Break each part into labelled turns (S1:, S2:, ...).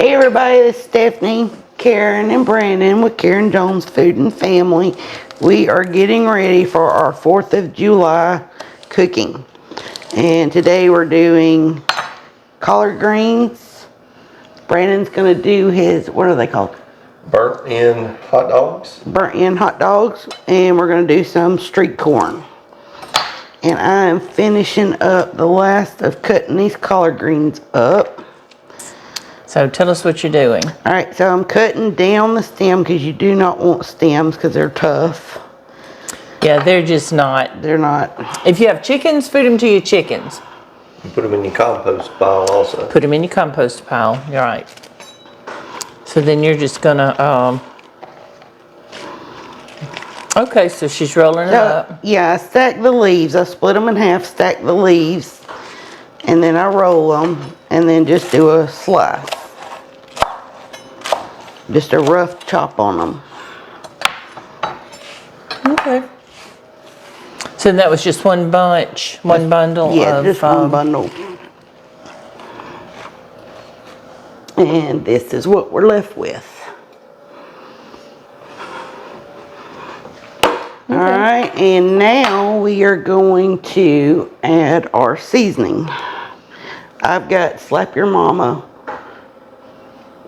S1: Hey everybody, it's Stephanie, Karen, and Brandon with Karen Jones Food and Family. We are getting ready for our 4th of July cooking. And today we're doing collard greens. Brandon's going to do his, what are they called?
S2: Burnt end hot dogs.
S1: Burnt end hot dogs. And we're going to do some street corn. And I am finishing up the last of cutting these collard greens up.
S3: So tell us what you're doing.
S1: All right, so I'm cutting down the stem because you do not want stems because they're tough.
S3: Yeah, they're just not.
S1: They're not.
S3: If you have chickens, feed them to your chickens.
S2: You put them in your compost pile also.
S3: Put them in your compost pile. You're right. So then you're just gonna. Okay, so she's rolling it up.
S1: Yeah, I stack the leaves. I split them in half, stack the leaves, and then I roll them, and then just do a slice. Just a rough chop on them.
S3: Okay. So that was just one bunch, one bundle
S1: Yeah,
S3: of...
S1: just one bundle. And this is what we're left with. Okay. All right, and now we are going to add our seasoning. I've got Slap Your Mama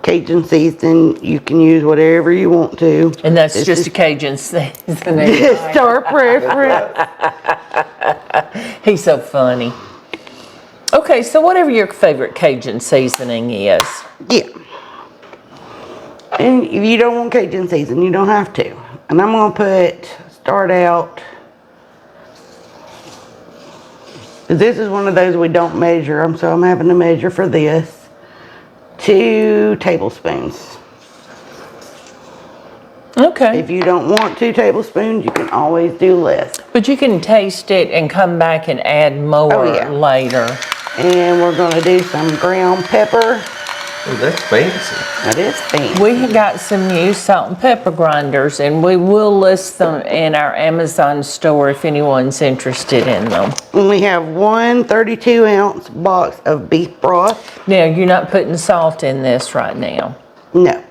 S1: Cajun seasoning. You can use whatever you want to.
S3: And that's this just a Cajun seasoning.
S1: Just our preference.
S3: He's so funny. Okay, so whatever your favorite Cajun seasoning is.
S1: Yeah. And if you don't want Cajun seasoning, you don't have to. And I'm going to start out. This is one of those we don't measure, so I'm having to measure for this. 2 tablespoons.
S3: Okay.
S1: If you don't want 2 tablespoons, you can always do less.
S3: But you can taste it and come back and add more later.
S1: And we're going to do some ground pepper.
S2: Oh, that's fancy.
S1: That is fancy.
S3: We have got some new salt and pepper grinders, and we will list them in our Amazon store if anyone's interested in them.
S1: And we have one 32-ounce box of beef broth.
S3: Now, you're not putting salt in this right now.
S1: No.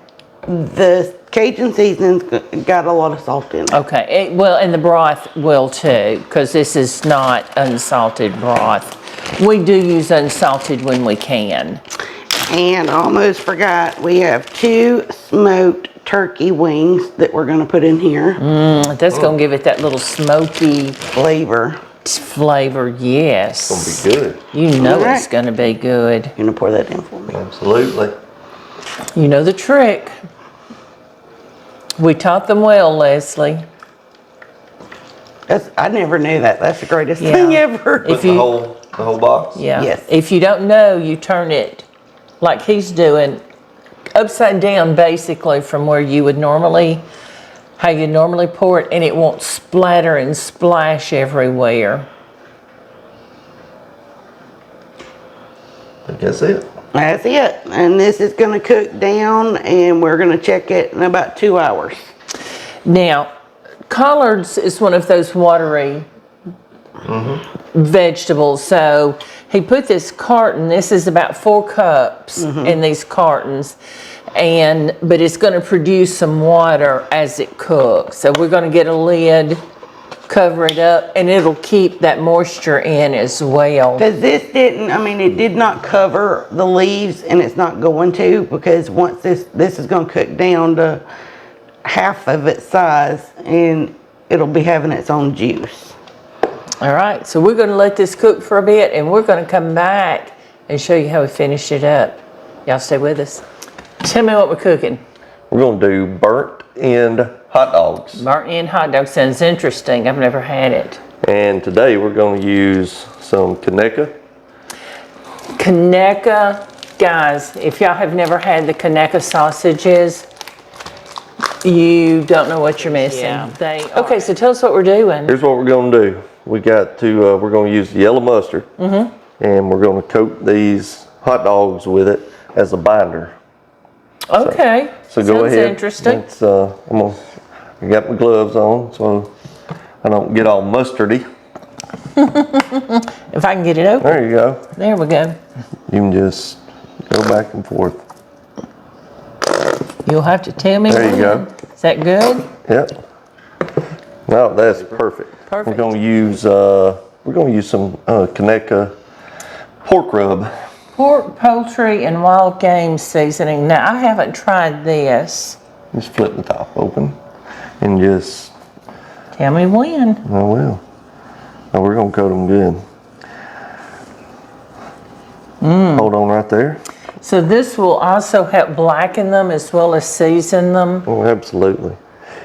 S1: The Cajun seasoning's got a lot of salt in it.
S3: Okay. Well, and the broth will too, because this is not unsalted broth. We do use unsalted when we can.
S1: And I almost forgot, we have 2 smoked turkey wings that we're going to put in here.
S3: That's going to give it that little smoky
S1: flavor.
S3: Yes.
S2: It's going to be good.
S3: You know it's going to be good.
S1: You're going to pour that in for me?
S2: Absolutely.
S3: You know the trick. We taught them well, Leslie.
S1: I never knew that. That's the greatest thing ever.
S3: If
S2: the whole box?
S3: Yeah.
S1: Yes.
S3: If you don't know, you turn it like he's doing, upside down basically from where you would normally, how you normally pour it, and it won't splatter and splash everywhere.
S2: I think that's it.
S1: That's it. And this is going to cook down, and we're going to check it in about 2 hours.
S3: Now, collards is one of those watery vegetables. So he put this carton, this is about 4 cups in these cartons, but it's going to produce some water as it cooks. So we're going to get a lid, cover it up, and it'll keep that moisture in as well.
S1: Because this it did not cover the leaves, and it's not going to, because once this is going to cook down to half of its size, and it'll be having its own juice.
S3: All right, so we're going to let this cook for a bit, and we're going to come back and show you how we finish it up. Y'all stay with us. Tell me what we're cooking.
S2: We're going to do burnt end hot dogs.
S3: Burnt end hot dog sounds interesting. I've never had it.
S2: And today we're going to use some Conecuh.
S3: Conecuh, guys, if y'all have never had the Conecuh sausages, you don't know what you're missing. Yeah, okay, so tell us what we're doing.
S2: Here's what we're going to do. We're going to use yellow mustard, and we're going to coat these hot dogs with it as a binder.
S3: Okay.
S2: So go ahead.
S3: Interesting.
S2: I got my gloves on so I don't get all mustardy.
S3: If I can get it open.
S2: There you go.
S3: There we go.
S2: You can just go back and forth.
S3: You'll have to tell me
S2: There you
S3: when.
S2: go.
S3: Is that good?
S2: Yep. No, that's perfect.
S3: Perfect.
S2: We're gonna use some Kaneka pork rub.
S3: Pork, poultry, and wild game seasoning. Now, I haven't tried this.
S2: Just flip the top open and just.
S3: Tell me when.
S2: I will. Now we're gonna coat them good. Hold on right there.
S3: So this will also help blacken them as well as season them.
S2: Oh, absolutely.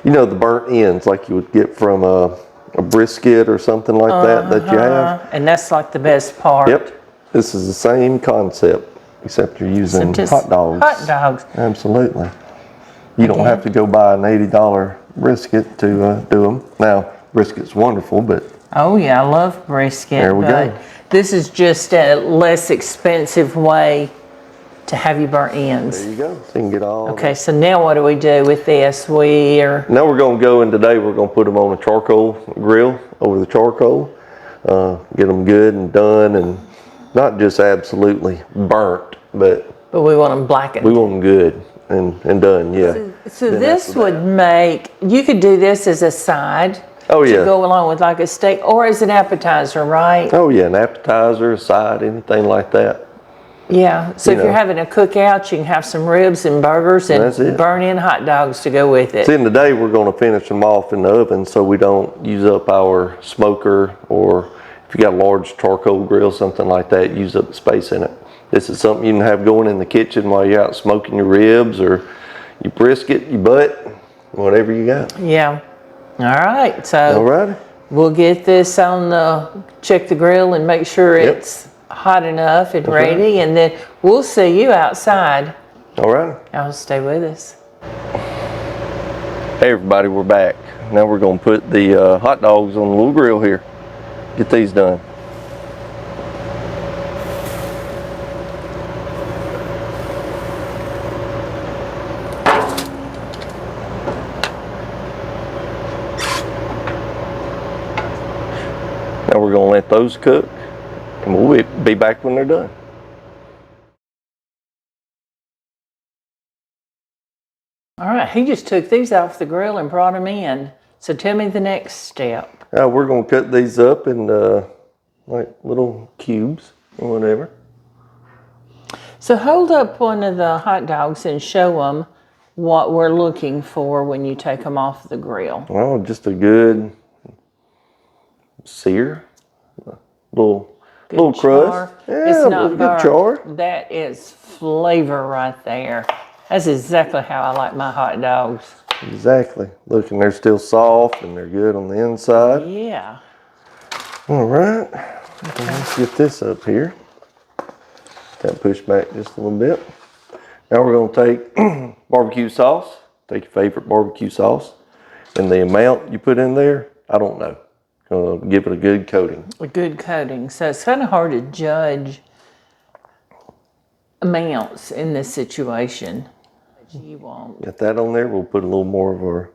S2: You know the burnt ends like you would get from a brisket or something like that you have?
S3: And that's like the best part.
S2: Yep. This is the same concept, except you're using hot dogs.
S3: Hot dogs.
S2: Absolutely. You don't have to go buy an $80 brisket to do them. Now, brisket's wonderful, but...
S3: Oh yeah, I love brisket.
S2: There we go.
S3: This is just a less expensive way to have your burnt ends.
S2: There you go. So you can get all...
S3: Okay, so now what do we do with this?
S2: Now we're going to go in today, we're going to put them on a charcoal grill over the charcoal. Get them good and done, and not just absolutely burnt, but
S3: we want them blackened.
S2: we want them good and done, yeah.
S3: So this would make, you could do this as a side.
S2: Oh,
S3: to
S2: yeah.
S3: go along with like a steak or as an appetizer, right?
S2: Oh, yeah, an appetizer, a side, anything like that.
S3: Yeah, so if you're having a cookout, you can have some ribs and burgers and burn-in hot dogs to go with it.
S2: See, in the day, we're going to finish them off in the oven so we don't use up our smoker, or if you got a large charcoal grill, something like that, use up the space in it. This is something you can have going in the kitchen while you're out smoking your ribs or your brisket, your butt, whatever you got.
S3: Yeah. All right, so
S2: Alrighty.
S3: we'll get this on check the grill and make sure it's hot enough and ready, and then we'll see you outside.
S2: Alright.
S3: Y'all stay with us.
S2: Hey everybody, we're back. Now we're going to put the hot dogs on the little grill here. Get these done. Now we're going to let those cook, and we'll be back when they're done.
S3: All right, he just took these off the grill and brought them in. So tell me the next step.
S2: We're going to cut these up in like little cubes or whatever.
S3: So hold up one of the hot dogs and show them what we're looking for when you take them off the grill.
S2: Well, just a good sear, little crust.
S3: Char.
S2: Yeah,
S3: It's not
S2: good
S3: burnt.
S2: char.
S3: That is flavor right there. That's exactly how I like my hot dogs.
S2: Exactly. Look, and they're still soft and they're good on the inside.
S3: Yeah.
S2: All right. Okay. Let's get this up here. That push back just a little bit. Now we're going to take barbecue sauce. Take your favorite barbecue sauce. And the amount you put in there, I don't know. Give it a good coating.
S3: A good coating. So it's kind of hard to judge amounts in this situation. You won't.
S2: Got that on there. We'll put a little more of our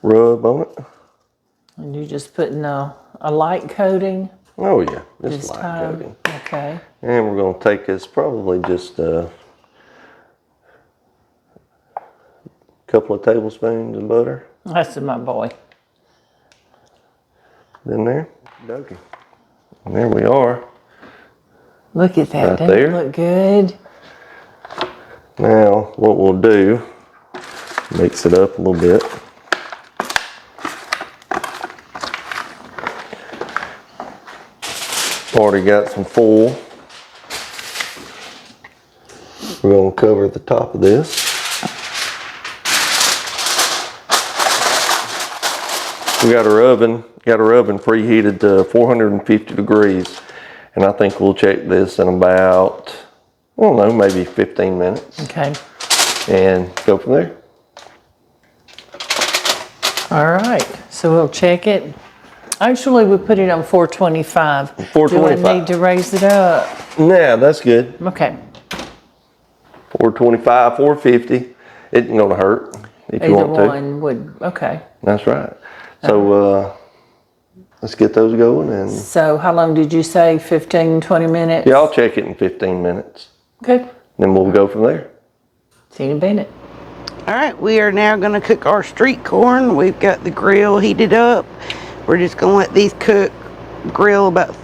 S2: rub on it.
S3: And you're just putting a light coating.
S2: Oh yeah, just
S3: This
S2: light
S3: time.
S2: coating.
S3: Okay.
S2: And we're going to take this probably just a couple of tablespoons of butter.
S3: That's my boy.
S2: In there. Okay. And there we are.
S3: Look at that.
S2: Right
S3: Doesn't
S2: there.
S3: it look good?
S2: Now what we'll do, mix it up a little bit. Already got some foil. We're going to cover the top of this. We got our oven preheated to 450 degrees, and I think we'll check this in about, I don't know, maybe 15 minutes.
S3: Okay.
S2: And go from there.
S3: All right. So we'll check it. Actually, we put it on 425.
S2: 425.
S3: Do I need to raise it up?
S2: Yeah, that's good.
S3: Okay.
S2: 425, 450. It ain't gonna hurt if you
S3: Either
S2: want to.
S3: one would. Okay.
S2: That's right. So let's get those going, and
S3: So how long did you say? 15, 20 minutes?
S2: yeah, I'll check it in 15 minutes.
S3: Okay.
S2: Then we'll go from there.
S3: See you in a minute.
S1: All right, we are now gonna cook our street corn. We've got the grill heated up. We're just gonna let these grill about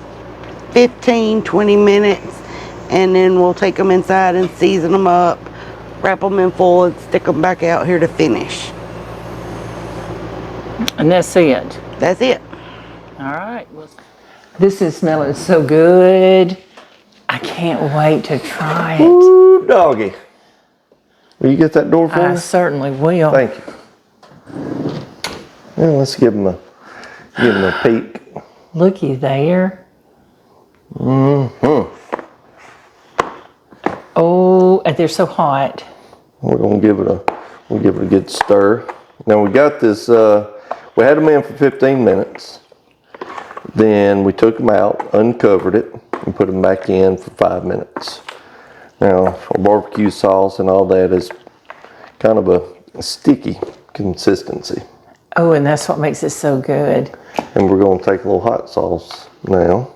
S1: 15, 20 minutes, and then we'll take them inside and season them up, wrap them in foil, and stick them back out here to finish.
S3: And that's it.
S1: That's it.
S3: All right. This is smelling so good. I can't wait to try it.
S2: Ooh, doggy. Will you get that door for
S3: I
S2: me?
S3: certainly will.
S2: Thank you. Yeah, let's give him a peek.
S3: Looky there.
S2: Mm-hmm.
S3: Oh, and they're so hot.
S2: We're gonna give it a good stir. Now we got this. We had them in for 15 minutes. Then we took them out, uncovered it, and put them back in for 5 minutes. Now our barbecue sauce and all that is kind of a sticky consistency.
S3: Oh, and that's what makes it so good.
S2: And we're gonna take a little hot sauce now.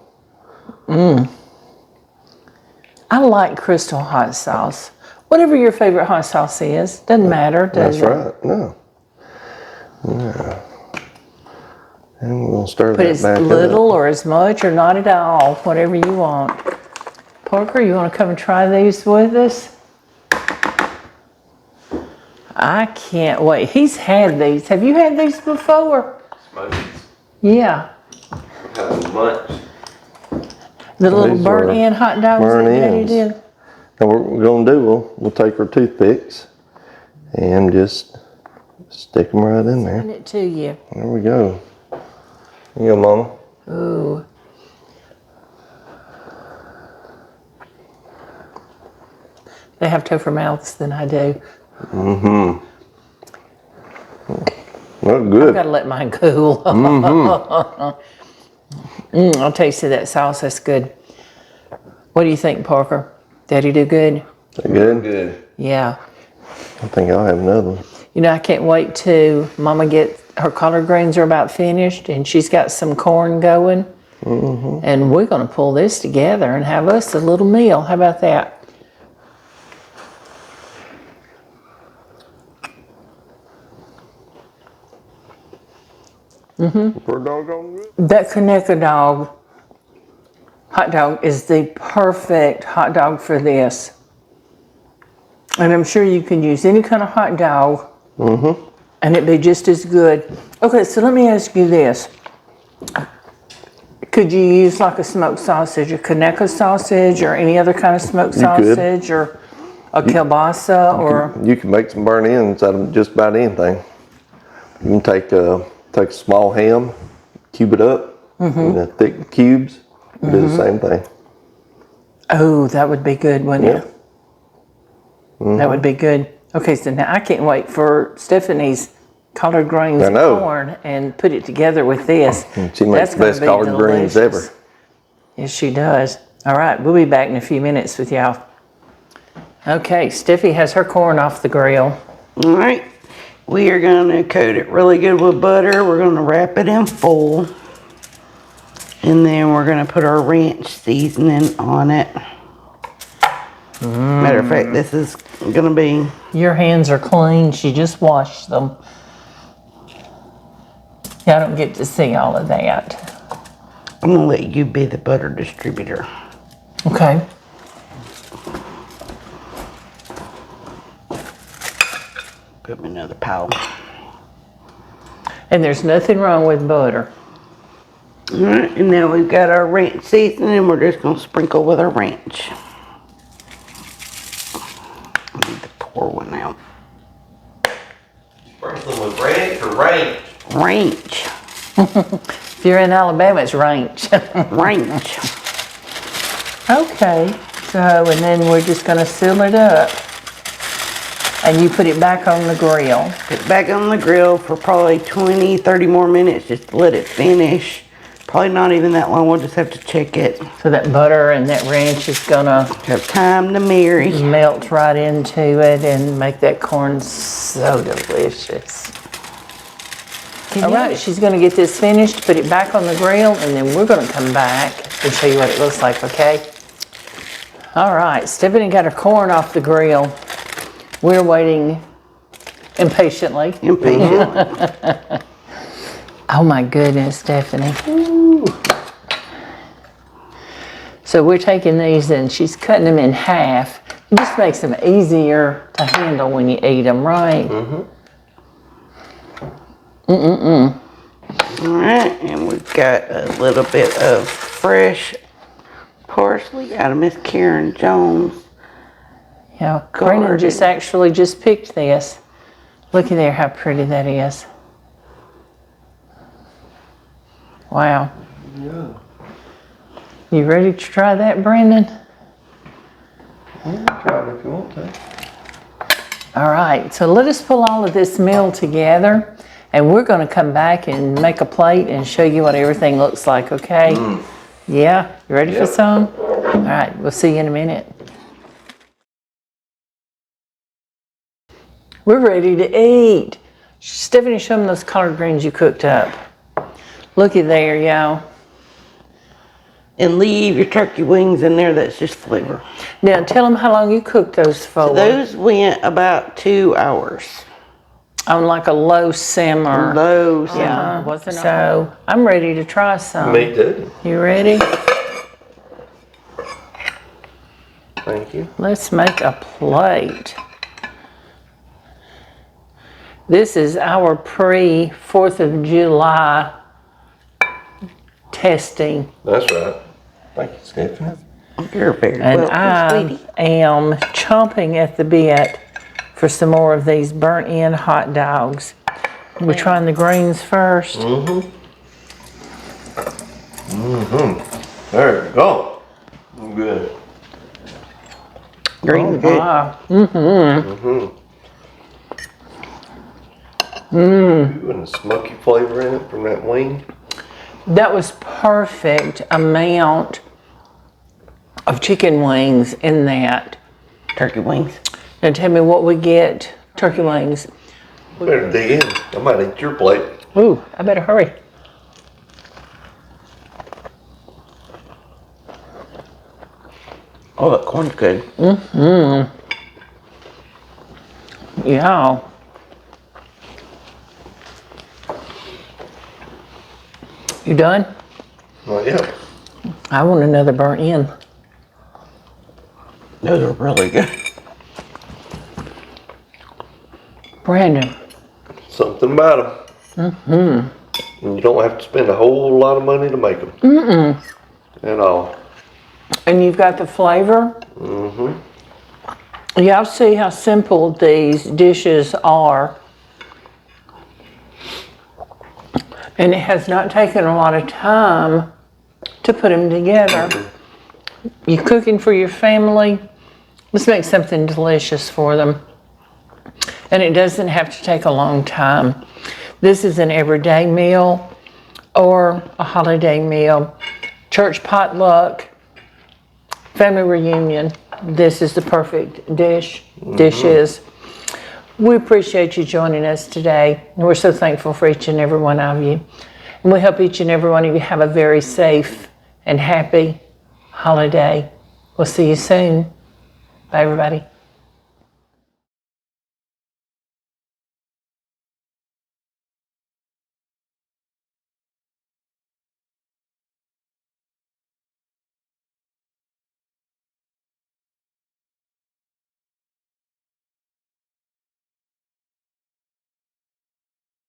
S3: I like Crystal hot sauce. Whatever your favorite hot sauce is, doesn't matter, does it?
S2: That's right. No. Yeah. And we're gonna stir
S3: Put
S2: that
S3: as
S2: back
S3: little
S2: up.
S3: or as much or not at all, whatever you want. Parker, you want to come and try these with us? I can't wait. He's had these. Have you had these before?
S2: Smokies.
S3: Yeah.
S2: Having lunch.
S3: The little
S2: These
S3: burnt
S2: are
S3: in hot dogs that
S2: burnt
S3: Daddy
S2: ends.
S3: did.
S2: Now what we're gonna do, we'll take our toothpicks and just stick them right in there.
S3: Send it to you.
S2: There we go. Here you go, Mama.
S3: Ooh. They have tougher mouths than I do.
S2: Mm-hmm. Well,
S3: I've
S2: good.
S3: got to let mine cool. I'll taste that sauce. That's good. What do you think, Parker? Daddy do good?
S2: Good? Good.
S3: Yeah.
S2: I think I'll have another one.
S3: You know, I can't wait to Mama get her collard greens are about finished, and she's got some corn going. And we're going to pull this together and have us a little meal. How about that?
S2: We're doggone good.
S3: That Kaneka dog, hot dog, is the perfect hot dog for this. And I'm sure you can use any kind of hot dog, and it'd be just as good. Okay, so let me ask you this. Could you use like a smoked sausage, a Kaneka sausage, or any other kind of smoked
S2: You could.
S3: sausage, or a kielbasa, or...
S2: You can make some burnt ends out of just about anything. You can take a small ham, cube it up into thick cubes, do the same thing.
S3: Oh, that would be good, wouldn't
S2: Yeah.
S3: it? That would be good. Okay, so now I can't wait for Stephanie's collard greens
S2: I
S3: and
S2: know.
S3: corn and put it together with this.
S2: She makes the
S3: gonna
S2: best
S3: be
S2: collard greens
S3: delicious.
S2: ever.
S3: Yes, she does. All right, we'll be back in a few minutes with y'all. Okay, Steffi has her corn off the grill.
S1: All right, we are gonna coat it really good with butter. We're gonna wrap it in foil. And then we're gonna put our ranch seasoning on it. Matter of fact, this is gonna be,
S3: Your hands are clean. She just washed them. Yeah, I don't get to see all of that.
S1: I'm gonna let you be the butter distributor.
S3: Okay.
S1: Put me another pile.
S3: And there's nothing wrong with butter.
S1: All right, and now we've got our ranch seasoning, and we're just gonna sprinkle with our ranch. I need to pour one out.
S2: Sprinkle with ranch or ranch?
S1: Ranch.
S3: If you're in Alabama, it's ranch.
S1: Ranch.
S3: Okay, so, and then we're just gonna seal it up. And you put it back on the grill.
S1: Put it back on the grill for probably 20, 30 more minutes just to let it finish. Probably not even that long, we'll just have to check it.
S3: So that butter and that ranch is gonna
S1: Have time to marry.
S3: melt right into it and make that corn so delicious. All right, she's gonna get this finished, put it back on the grill, and then we're gonna come back and show you what it looks like, okay? All right, Stephanie got her corn off the grill. We're waiting Impatiently.
S1: Impatient.
S3: Oh my goodness, Stephanie. Ooh. So we're taking these and she's cutting them in half. It just makes them easier to handle when you eat them, right?
S1: All right, and we've got a little bit of fresh parsley out of Miss Karen Jones.
S3: Yeah, Brendan just picked this. Looky there how pretty that is. Wow.
S2: Yeah.
S3: You ready to try that, Brendan?
S2: Yeah, try it if you want to.
S3: All right, so let us pull all of this meal together and we're going to come back and make a plate and show you what everything looks like, okay? Yeah, you ready for some? All right, we'll see you in a minute. We're ready to eat. Stephanie, show them those collard greens you cooked up. Looky there, y'all.
S1: And leave your turkey wings in there, that's just flavor.
S3: Now, tell them how long you cooked those for.
S1: So those went about 2 hours.
S3: On like a low simmer.
S1: Low simmer.
S3: Yeah, wasn't so I'm ready to try some.
S2: Me too.
S3: You ready?
S2: Thank you.
S3: Let's make a plate. This is our pre-4th of July testing.
S2: That's right. Thank you, Stephanie.
S1: You're very
S3: And
S1: welcome,
S3: I
S1: sweetie.
S3: am chomping at the bit for some more of these burnt end hot dogs. We're trying the greens first.
S2: There we go. Good.
S1: Green good.
S2: Ooh, and the smoky flavor in it from that wing.
S3: That was perfect amount of chicken wings in that.
S1: Turkey wings.
S3: Now tell me what we get. Turkey wings.
S2: Better dig in. I might eat your plate.
S3: Ooh, I better hurry.
S1: Oh, that corn's good.
S3: Yeah. You done?
S2: Well, yeah.
S3: I want another burnt end.
S1: Those are really good.
S3: Brandon.
S2: Something about them. And you don't have to spend a whole lot of money to make them. At all.
S3: And you've got the flavor? Y'all see how simple these dishes are. And it has not taken a lot of time to put them together. You're cooking for your family, let's make something delicious for them. And it doesn't have to take a long time. This is an everyday meal or a holiday meal, church potluck, family reunion. This is the perfect dishes. We appreciate you joining us today. And we're so thankful for each and every one of you. And we hope each and every one of you have a very safe and happy holiday. We'll see you soon. Bye, everybody.